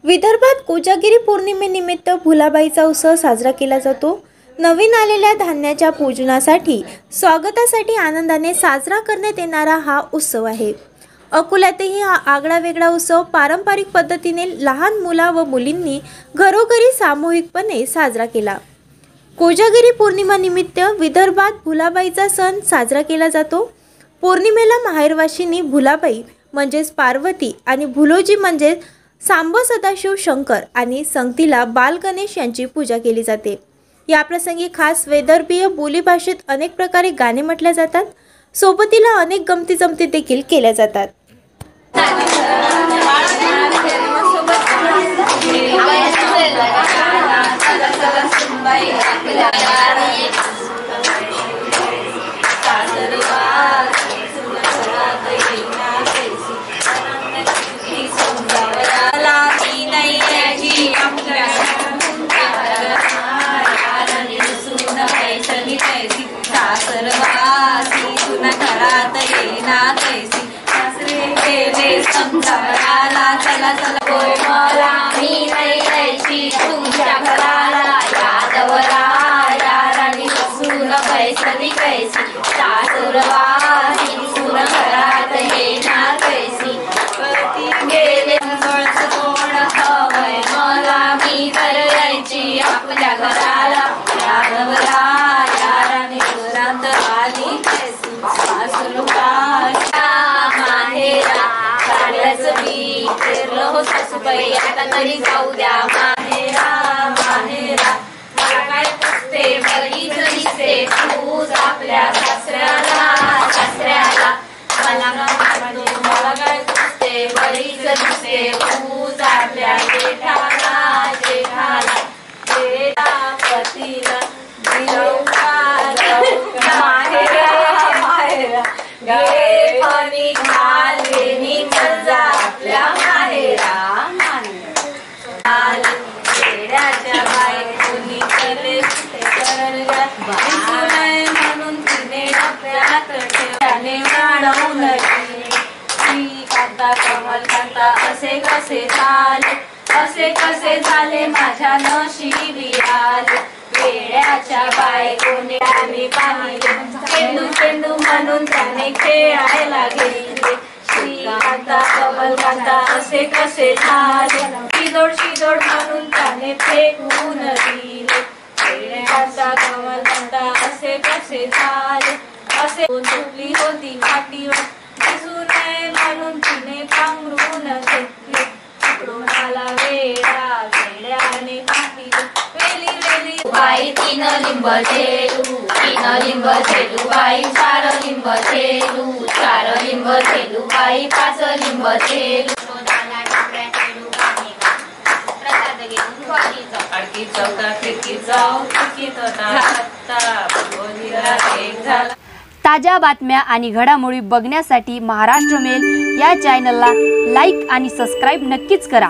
विदर्भात कोजागिरी पौर्णिमेनिमित्त भुलाबाईचा उत्सव साजरा केला जातो। नवीन आलेल्या धान्याच्या पूजनासाठी स्वागतासाठी आनंदाने साजरा करण्यात येणारा हा उत्सव आहे। अकोल्यातही हा आगळा वेगळा उत्सव पारंपरिक पद्धतीने लहान मुला व मुलींनी घरोघरी सामूहिकपणे साजरा केला। कोजागिरी पौर्णिमा निमित्त विदर्भात भुलाबाईचा सण साजरा केला जातो। पौर्णिमेला माहेरवाशिनी भुलाबाई म्हणजेच पार्वती आणि भुलोजी म्हणजेच सांब सदाशिव शंकर आणि संगतीला बाल गणेश यांची पूजा केली जाते। या प्रसंगी खास विदर्भीय बोलीभाषेत अनेक प्रकारे गाणे म्हटले जातात। सोबतीला अनेक गमती जमती देखील केल्या जातात। चला चला बोल मला मी नाही यायची तुमच्या घराला यादवरा यारानी सून पैसली कैसी सासुरवासी सून घरात येणार कैसी पती गेले मंगळच कोण हवय मला मी तर यायची आपल्या घराला यादवरा यारानी घरात आली कैसी सासुरवासी माहेरा हो सासूबाई आता तरी जाऊ द्या माहेरा माहेरा मला काय पुसते बरीच दिसते तूच आपल्या सासऱ्याला सासऱ्याला मला काय पुसते बरीच दिसते तूच आपल्या जेठाला जेठाला जेठा पतीला माहेरा माहेरा गे पाणी खाली जा आपल्या माहेरा म्हणून तिने डब्यात ठेवले वाढवून कांता कमल कांता असे कसे झाले माझ्या नशिबी आले वेड्याच्या बायकोने आम्ही पाहिले चेंडू चेंडू म्हणून त्याने खेळायला गेले कांता कमल कांता असे कसे झाले शिदोड शिदोड म्हणून त्याने फेकून दिले कांता कमल कांता असे कसे झाले असे झोपली होती मातीवर दिसू नये म्हणून तिने पांघरून घेतले तिकडून आला वेडा वेड्याने पाहिलं वेली वेली बाई तीन लिंब झेलू बाई चार लिंब झेलू बाई पाच लिंब झेलू प्रसाद घेऊन अडकी चौका खिडकी जाऊ झाला। ताज्या बातम्या आणि घडामोडी बघण्यासाठी महाराष्ट्र मेल या चॅनलला लाईक आणि सबस्क्राईब नक्कीच करा।